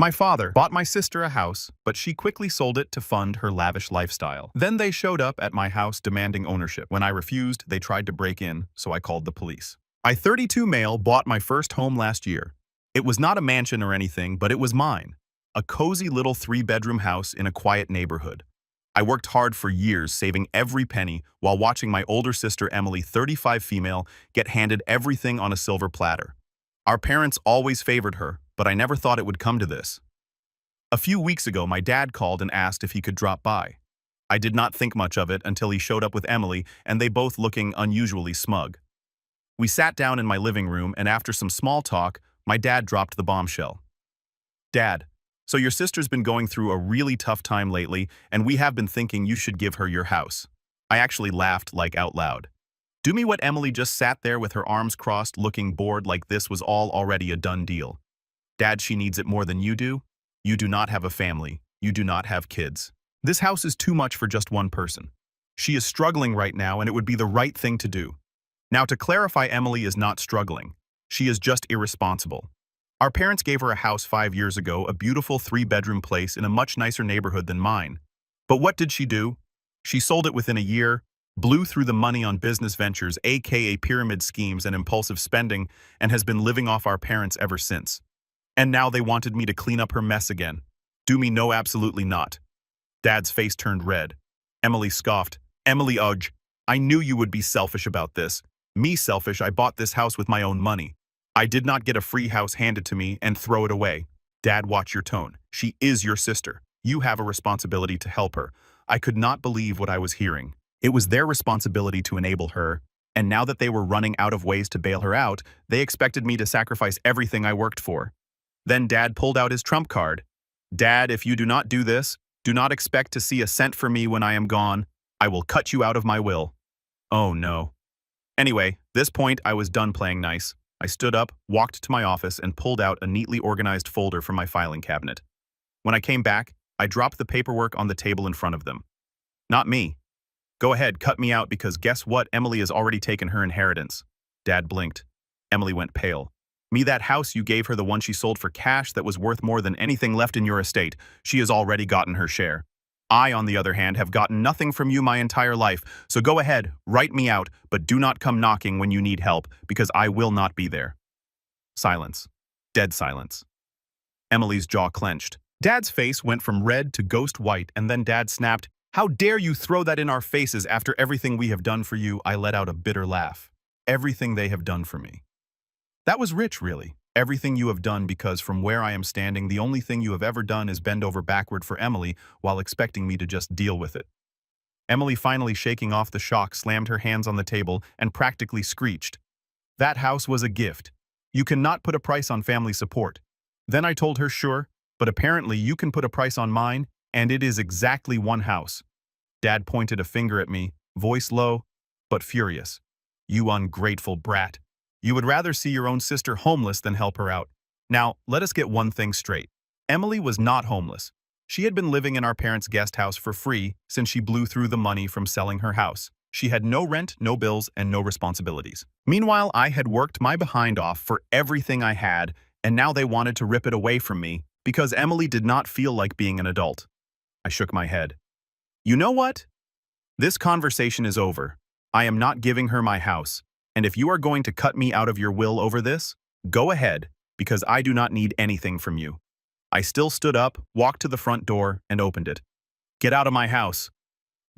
My father bought my sister a house, but she quickly sold it to fund her lavish lifestyle. Then they showed up at my house demanding ownership. When I refused, they tried to break in, so I called the police. I, 32 male, bought my first home last year. It was not a mansion or anything, but it was mine. A cozy little 3-bedroom house in a quiet neighborhood. I worked hard for years, saving every penny, while watching my older sister Emily, 35 female, get handed everything on a silver platter. Our parents always favored her, but I never thought it would come to this. A few weeks ago, my dad called and asked if he could drop by. I did not think much of it until he showed up with Emily, and they both looking unusually smug. We sat down in my living room, and after some small talk, my dad dropped the bombshell. "Dad, so your sister's been going through a really tough time lately, and we have been thinking you should give her your house." I actually laughed like out loud. Do me what Emily just sat there with her arms crossed, looking bored like this was all already a done deal. "Dad, she needs it more than you do. You do not have a family. You do not have kids. This house is too much for just one person. She is struggling right now, and it would be the right thing to do." Now, to clarify, Emily is not struggling. She is just irresponsible. Our parents gave her a house 5 years ago, a beautiful 3-bedroom place in a much nicer neighborhood than mine. But what did she do? She sold it within a year, blew through the money on business ventures, aka pyramid schemes and impulsive spending, and has been living off our parents ever since. And now they wanted me to clean up her mess again. Do me no, absolutely not. Dad's face turned red. Emily scoffed. "Emily, ugh, I knew you would be selfish about this. Me selfish, I bought this house with my own money. I did not get a free house handed to me and throw it away. Dad, watch your tone. She is your sister. You have a responsibility to help her." I could not believe what I was hearing. It was their responsibility to enable her, and now that they were running out of ways to bail her out, they expected me to sacrifice everything I worked for. Then Dad pulled out his trump card. "Dad, if you do not do this, do not expect to see a cent for me when I am gone. I will cut you out of my will." Oh no. Anyway, this point I was done playing nice. I stood up, walked to my office, and pulled out a neatly organized folder from my filing cabinet. When I came back, I dropped the paperwork on the table in front of them. "Not me. Go ahead, cut me out, because guess what? Emily has already taken her inheritance." Dad blinked. Emily went pale. "Me, that house you gave her, the one she sold for cash that was worth more than anything left in your estate, she has already gotten her share. I, on the other hand, have gotten nothing from you my entire life, so go ahead, write me out, but do not come knocking when you need help, because I will not be there." Silence. Dead silence. Emily's jaw clenched. Dad's face went from red to ghost white, and then Dad snapped, "How dare you throw that in our faces after everything we have done for you?" I let out a bitter laugh. Everything they have done for me. That was rich, really. Everything you have done, because from where I am standing, the only thing you have ever done is bend over backward for Emily while expecting me to just deal with it. Emily, finally shaking off the shock, slammed her hands on the table and practically screeched. "That house was a gift. You cannot put a price on family support." Then I told her, "Sure, but apparently you can put a price on mine, and it is exactly one house." Dad pointed a finger at me, voice low, but furious. "You ungrateful brat. You would rather see your own sister homeless than help her out. Now, let us get one thing straight. Emily was not homeless. She had been living in our parents' guest house for free since she blew through the money from selling her house. She had no rent, no bills, and no responsibilities. Meanwhile, I had worked my behind off for everything I had, and now they wanted to rip it away from me because Emily did not feel like being an adult." I shook my head. "You know what? This conversation is over. I am not giving her my house. And if you are going to cut me out of your will over this, go ahead, because I do not need anything from you." I still stood up, walked to the front door, and opened it. "Get out of my house."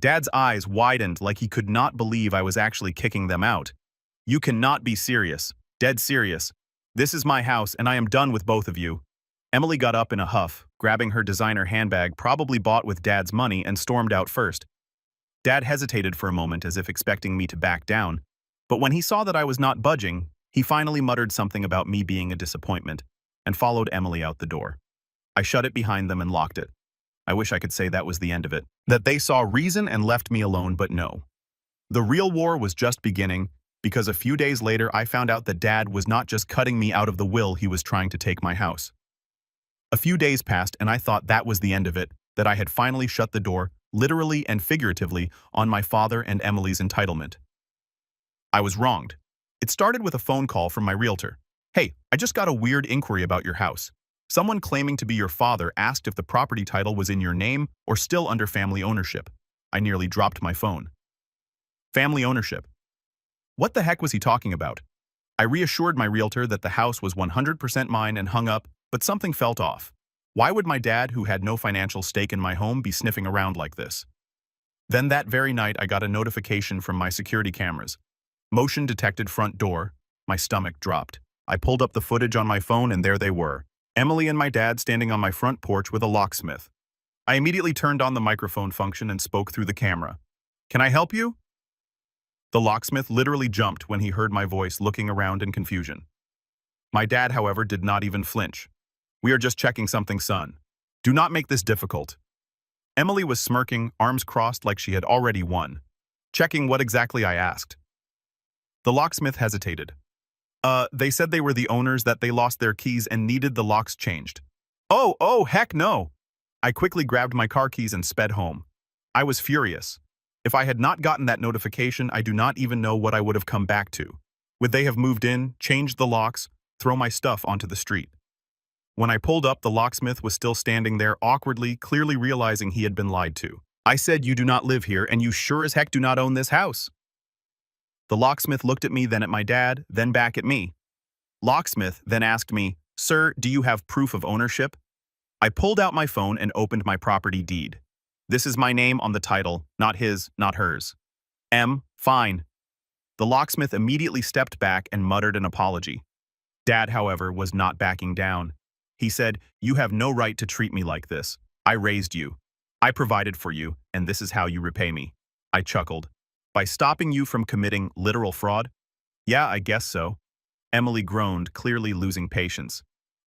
Dad's eyes widened like he could not believe I was actually kicking them out. "You cannot be serious. Dead serious. This is my house, and I am done with both of you." Emily got up in a huff, grabbing her designer handbag probably bought with Dad's money, and stormed out first. Dad hesitated for a moment as if expecting me to back down. But when he saw that I was not budging, he finally muttered something about me being a disappointment, and followed Emily out the door. I shut it behind them and locked it. I wish I could say that was the end of it, that they saw reason and left me alone, but no. The real war was just beginning, because a few days later I found out that Dad was not just cutting me out of the will, he was trying to take my house. A few days passed, and I thought that was the end of it, that I had finally shut the door, literally and figuratively, on my father and Emily's entitlement. I was wronged. It started with a phone call from my realtor. "Hey, I just got a weird inquiry about your house. Someone claiming to be your father asked if the property title was in your name or still under family ownership. I nearly dropped my phone. Family ownership. What the heck was he talking about? I reassured my realtor that the house was 100% mine and hung up, but something felt off. Why would my dad, who had no financial stake in my home, be sniffing around like this? Then that very night, I got a notification from my security cameras. Motion detected front door. My stomach dropped. I pulled up the footage on my phone and there they were. Emily and my dad standing on my front porch with a locksmith. I immediately turned on the microphone function and spoke through the camera. "Can I help you?" The locksmith literally jumped when he heard my voice, looking around in confusion. My dad, however, did not even flinch. "We are just checking something, son. Do not make this difficult." Emily was smirking, arms crossed like she had already won. "Checking what exactly?" I asked. The locksmith hesitated. They said they were the owners, that they lost their keys and needed the locks changed." Oh, heck no!" I quickly grabbed my car keys and sped home. I was furious. If I had not gotten that notification, I do not even know what I would have come back to. Would they have moved in, changed the locks, throw my stuff onto the street? When I pulled up, the locksmith was still standing there awkwardly, clearly realizing he had been lied to. I said, "You do not live here, and you sure as heck do not own this house." The locksmith looked at me, then at my dad, then back at me. Locksmith then asked me, "Sir, do you have proof of ownership?" I pulled out my phone and opened my property deed. This is my name on the title, not his, not hers. Fine. The locksmith immediately stepped back and muttered an apology. Dad, however, was not backing down. He said, "You have no right to treat me like this. I raised you. I provided for you, and this is how you repay me." I chuckled. "By stopping you from committing literal fraud?" "Yeah, I guess so." Emily groaned, clearly losing patience.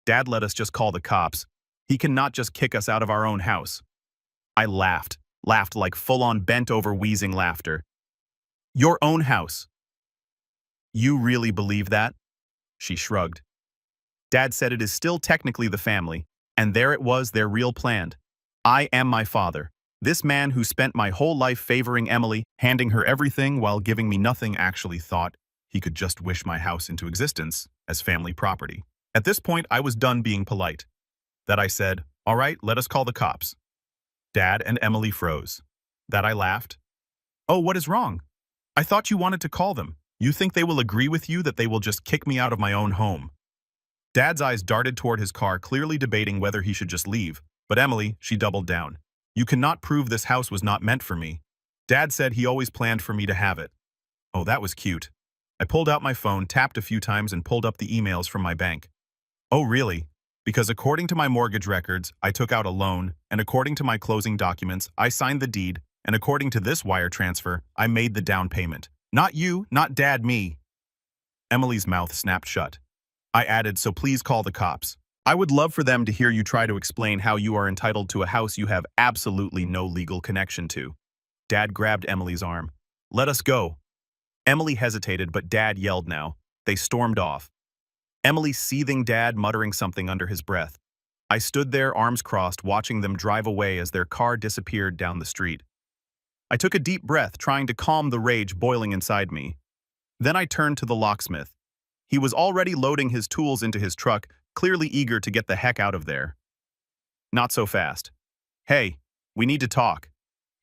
"Dad, let us just call the cops. He cannot just kick us out of our own house." I laughed like full-on bent-over wheezing laughter. "Your own house? You really believe that?" She shrugged. Dad said it is still technically the family, and there it was, their real plan. I am my father. This man who spent my whole life favoring Emily, handing her everything while giving me nothing, actually thought he could just wish my house into existence as family property. At this point, I was done being polite. That I said, "All right, let us call the cops." Dad and Emily froze. That I laughed. "Oh, what is wrong? I thought you wanted to call them. You think they will agree with you, that they will just kick me out of my own home?" Dad's eyes darted toward his car, clearly debating whether he should just leave. But Emily, she doubled down. "You cannot prove this house was not meant for me. Dad said he always planned for me to have it." Oh, that was cute. I pulled out my phone, tapped a few times, and pulled up the emails from my bank. Oh, really? Because according to my mortgage records, I took out a loan, and according to my closing documents, I signed the deed, and according to this wire transfer, I made the down payment. Not you, not Dad, me. Emily's mouth snapped shut. I added, "So please call the cops. I would love for them to hear you try to explain how you are entitled to a house you have absolutely no legal connection to." Dad grabbed Emily's arm. "Let us go." Emily hesitated, but Dad yelled now. They stormed off. Emily seething, Dad muttering something under his breath. I stood there, arms crossed, watching them drive away as their car disappeared down the street. I took a deep breath, trying to calm the rage boiling inside me. Then I turned to the locksmith. He was already loading his tools into his truck, clearly eager to get the heck out of there. "Not so fast. Hey, we need to talk."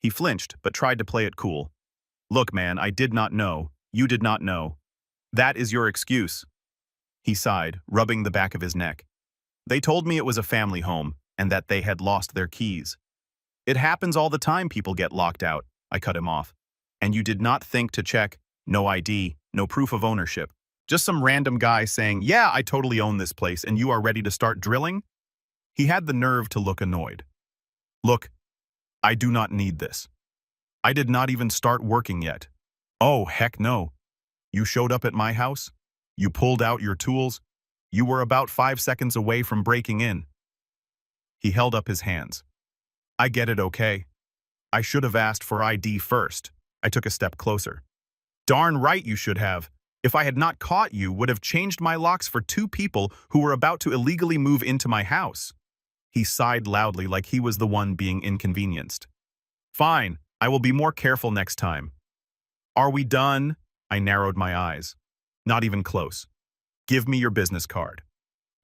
He flinched, but tried to play it cool. "Look, man, I did not know. You did not know. That is your excuse." He sighed, rubbing the back of his neck. "They told me it was a family home, and that they had lost their keys. It happens all the time, people get locked out." I cut him off. "And you did not think to check? No ID, no proof of ownership. Just some random guy saying, 'Yeah, I totally own this place,' and you are ready to start drilling?" He had the nerve to look annoyed. "Look, I do not need this. I did not even start working yet." "Oh, heck no. You showed up at my house? You pulled out your tools? You were about 5 seconds away from breaking in." He held up his hands. "I get it, okay. I should have asked for ID first." I took a step closer. "Darn right you should have. If I had not caught you, would have changed my locks for 2 people who were about to illegally move into my house." He sighed loudly like he was the one being inconvenienced. "Fine, I will be more careful next time." "Are we done?" I narrowed my eyes. "Not even close. Give me your business card."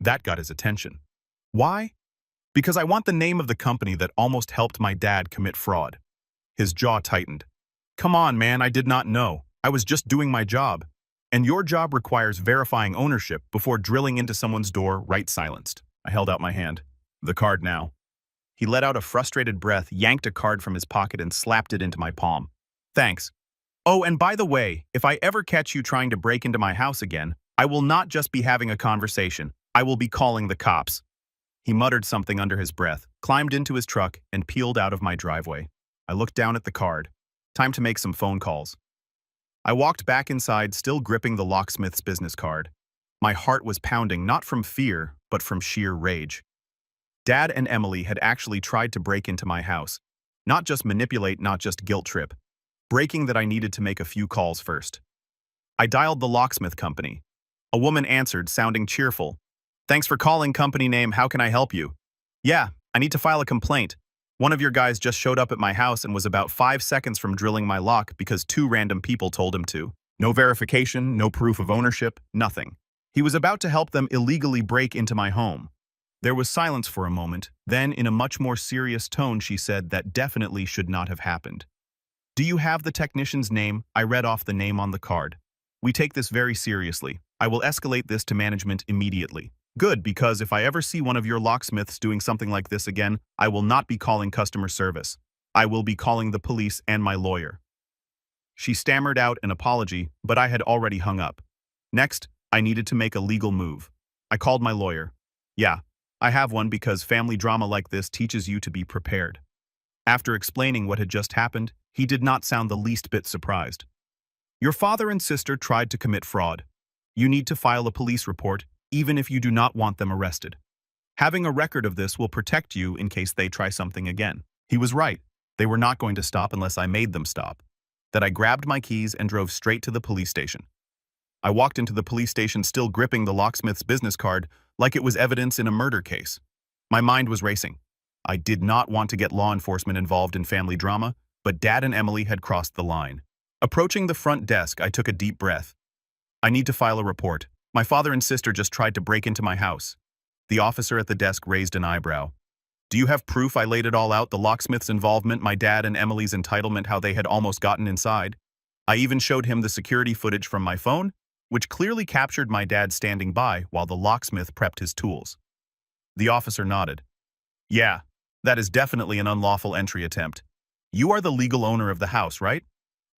That got his attention. Why? Because I want the name of the company that almost helped my dad commit fraud. His jaw tightened. Come on, man, I did not know. I was just doing my job. And your job requires verifying ownership before drilling into someone's door right silenced. I held out my hand. The card now. He let out a frustrated breath, yanked a card from his pocket and slapped it into my palm. Thanks. Oh, and by the way, if I ever catch you trying to break into my house again, I will not just be having a conversation. I will be calling the cops. He muttered something under his breath, climbed into his truck, and peeled out of my driveway. I looked down at the card. Time to make some phone calls. I walked back inside, still gripping the locksmith's business card. My heart was pounding not from fear, but from sheer rage. Dad and Emily had actually tried to break into my house. Not just manipulate, not just guilt trip. Breaking that I needed to make a few calls first. I dialed the locksmith company. A woman answered, sounding cheerful. Thanks for calling, company name, how can I help you? Yeah, I need to file a complaint. One of your guys just showed up at my house and was about 5 seconds from drilling my lock because 2 random people told him to. No verification, no proof of ownership, nothing. He was about to help them illegally break into my home. There was silence for a moment, then in a much more serious tone she said that definitely should not have happened. Do you have the technician's name? I read off the name on the card. We take this very seriously. I will escalate this to management immediately. Good, because if I ever see one of your locksmiths doing something like this again, I will not be calling customer service. I will be calling the police and my lawyer. She stammered out an apology, but I had already hung up. Next, I needed to make a legal move. I called my lawyer. Yeah, I have one because family drama like this teaches you to be prepared. After explaining what had just happened, he did not sound the least bit surprised. Your father and sister tried to commit fraud. You need to file a police report, even if you do not want them arrested. Having a record of this will protect you in case they try something again. He was right. They were not going to stop unless I made them stop. That I grabbed my keys and drove straight to the police station. I walked into the police station still gripping the locksmith's business card like it was evidence in a murder case. My mind was racing. I did not want to get law enforcement involved in family drama, but Dad and Emily had crossed the line. Approaching the front desk, I took a deep breath. I need to file a report. My father and sister just tried to break into my house. The officer at the desk raised an eyebrow. Do you have proof? I laid it all out, the locksmith's involvement, my dad and Emily's entitlement, how they had almost gotten inside. I even showed him the security footage from my phone, which clearly captured my dad standing by while the locksmith prepped his tools. The officer nodded. Yeah, that is definitely an unlawful entry attempt. You are the legal owner of the house, right?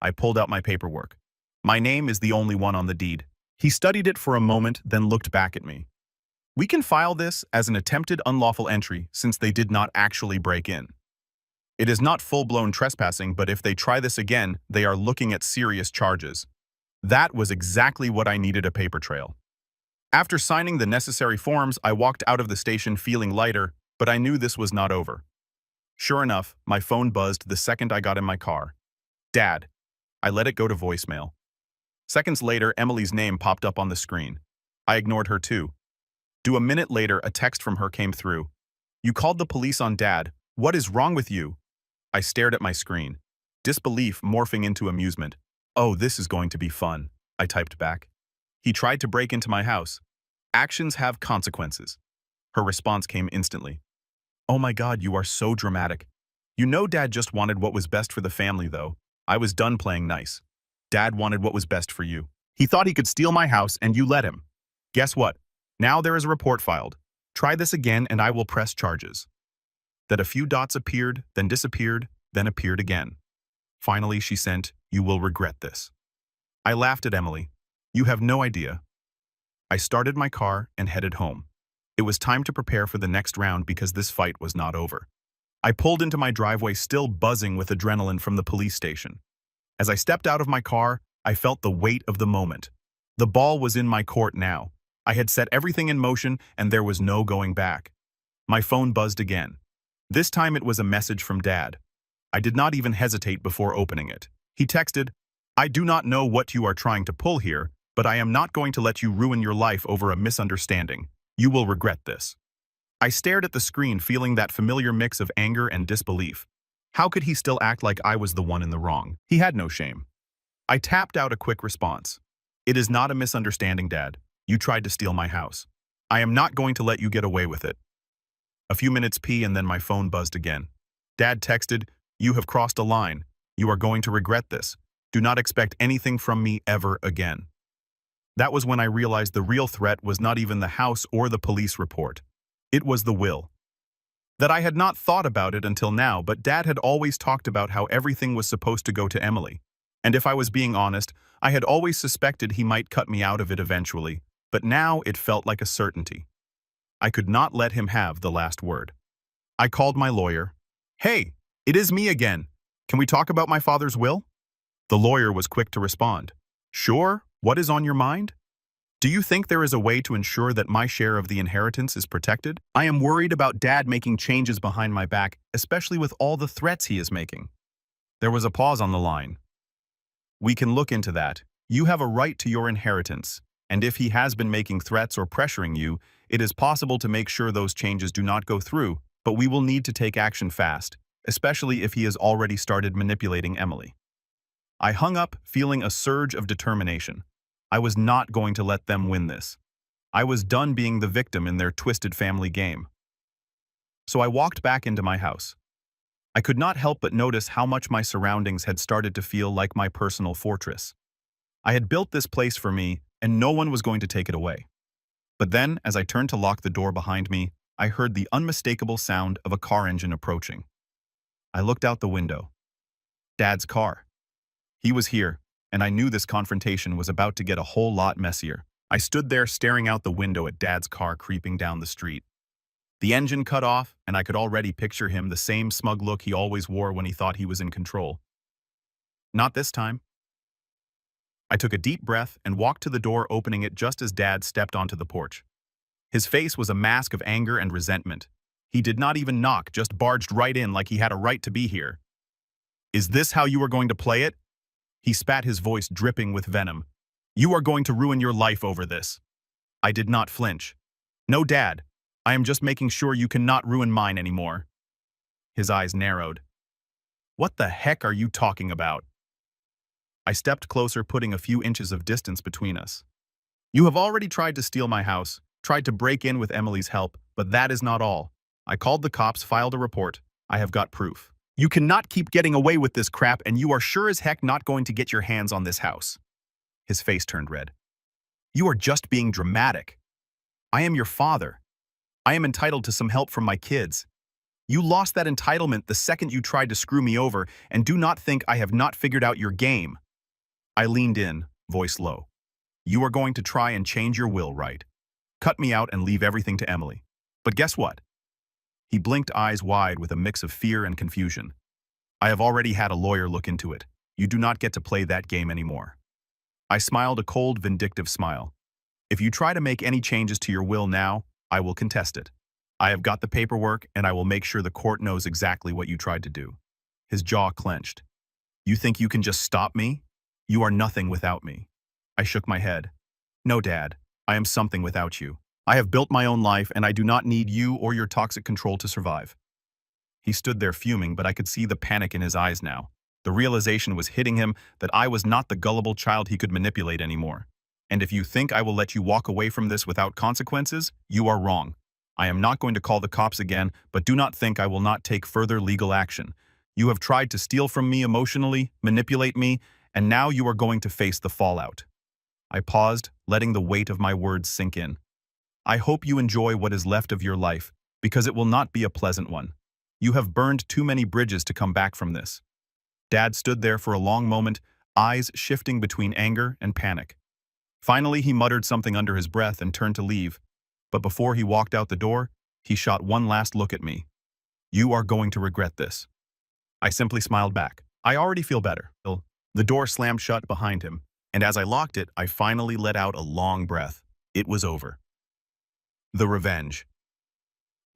I pulled out my paperwork. My name is the only one on the deed. He studied it for a moment, then looked back at me. We can file this as an attempted unlawful entry since they did not actually break in. It is not full-blown trespassing, but if they try this again, they are looking at serious charges. That was exactly what I needed, a paper trail. After signing the necessary forms, I walked out of the station feeling lighter, but I knew this was not over. Sure enough, my phone buzzed the second I got in my car. Dad. I let it go to voicemail. Seconds later, Emily's name popped up on the screen. I ignored her too. A minute later, a text from her came through. You called the police on Dad. What is wrong with you? I stared at my screen. Disbelief morphing into amusement. Oh, this is going to be fun, I typed back. He tried to break into my house. Actions have consequences. Her response came instantly. Oh my God, you are so dramatic. You know Dad just wanted what was best for the family, though. I was done playing nice. Dad wanted what was best for you. He thought he could steal my house and you let him. Guess what? Now there is a report filed. Try this again and I will press charges. That a few dots appeared, then disappeared, then appeared again. Finally, she sent, you will regret this. I laughed at Emily. You have no idea. I started my car and headed home. It was time to prepare for the next round because this fight was not over. I pulled into my driveway still buzzing with adrenaline from the police station. As I stepped out of my car, I felt the weight of the moment. The ball was in my court now. I had set everything in motion and there was no going back. My phone buzzed again. This time it was a message from Dad. I did not even hesitate before opening it. He texted, I do not know what you are trying to pull here, but I am not going to let you ruin your life over a misunderstanding. You will regret this. I stared at the screen, feeling that familiar mix of anger and disbelief. How could he still act like I was the one in the wrong? He had no shame. I tapped out a quick response. It is not a misunderstanding, Dad. You tried to steal my house. I am not going to let you get away with it. A few minutes pee and then my phone buzzed again. Dad texted, "You have crossed a line. You are going to regret this. Do not expect anything from me ever again." That was when I realized the real threat was not even the house or the police report. It was the will. That I had not thought about it until now, but Dad had always talked about how everything was supposed to go to Emily. And if I was being honest, I had always suspected he might cut me out of it eventually, but now it felt like a certainty. I could not let him have the last word. I called my lawyer. "Hey, it is me again. Can we talk about my father's will?" The lawyer was quick to respond. "Sure, what is on your mind? Do you think there is a way to ensure that my share of the inheritance is protected? I am worried about Dad making changes behind my back, especially with all the threats he is making." There was a pause on the line. "We can look into that. You have a right to your inheritance, and if he has been making threats or pressuring you, it is possible to make sure those changes do not go through, but we will need to take action fast, especially if he has already started manipulating Emily." I hung up, feeling a surge of determination. I was not going to let them win this. I was done being the victim in their twisted family game. So I walked back into my house. I could not help but notice how much my surroundings had started to feel like my personal fortress. I had built this place for me, and no one was going to take it away. But then, as I turned to lock the door behind me, I heard the unmistakable sound of a car engine approaching. I looked out the window. Dad's car. He was here, and I knew this confrontation was about to get a whole lot messier. I stood there staring out the window at Dad's car creeping down the street. The engine cut off, and I could already picture him, the same smug look he always wore when he thought he was in control. Not this time. I took a deep breath and walked to the door, opening it just as Dad stepped onto the porch. His face was a mask of anger and resentment. He did not even knock, just barged right in like he had a right to be here. "Is this how you are going to play it?" He spat, his voice dripping with venom. "You are going to ruin your life over this." I did not flinch. "No, Dad. I am just making sure you cannot ruin mine anymore." His eyes narrowed. "What the heck are you talking about?" I stepped closer, putting a few inches of distance between us. "You have already tried to steal my house, tried to break in with Emily's help, but that is not all. I called the cops, filed a report. I have got proof. You cannot keep getting away with this crap, and you are sure as heck not going to get your hands on this house." His face turned red. "You are just being dramatic. I am your father. I am entitled to some help from my kids. You lost that entitlement the second you tried to screw me over, and do not think I have not figured out your game." I leaned in, voice low. "You are going to try and change your will, right? Cut me out and leave everything to Emily. But guess what?" He blinked, eyes wide with a mix of fear and confusion. "I have already had a lawyer look into it. You do not get to play that game anymore." I smiled, a cold, vindictive smile. "If you try to make any changes to your will now, I will contest it. I have got the paperwork, and I will make sure the court knows exactly what you tried to do." His jaw clenched. "You think you can just stop me? You are nothing without me." I shook my head. "No, Dad. I am something without you. I have built my own life, and I do not need you or your toxic control to survive." He stood there fuming, but I could see the panic in his eyes now. The realization was hitting him that I was not the gullible child he could manipulate anymore. "And if you think I will let you walk away from this without consequences, you are wrong. I am not going to call the cops again, but do not think I will not take further legal action. You have tried to steal from me emotionally, manipulate me, and now you are going to face the fallout." I paused, letting the weight of my words sink in. "I hope you enjoy what is left of your life, because it will not be a pleasant one. You have burned too many bridges to come back from this." Dad stood there for a long moment, eyes shifting between anger and panic. Finally, he muttered something under his breath and turned to leave. But before he walked out the door, he shot one last look at me. "You are going to regret this." I simply smiled back. "I already feel better." The door slammed shut behind him, and as I locked it, I finally let out a long breath. It was over. The revenge.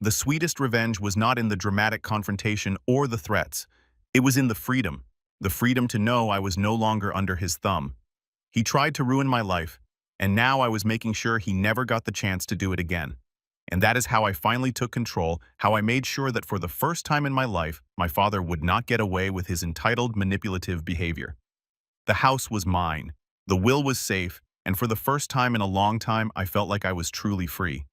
The sweetest revenge was not in the dramatic confrontation or the threats. It was in the freedom to know I was no longer under his thumb. He tried to ruin my life, and now I was making sure he never got the chance to do it again. And that is how I finally took control, how I made sure that for the first time in my life, my father would not get away with his entitled, manipulative behavior. The house was mine, the will was safe, and for the first time in a long time, I felt like I was truly free.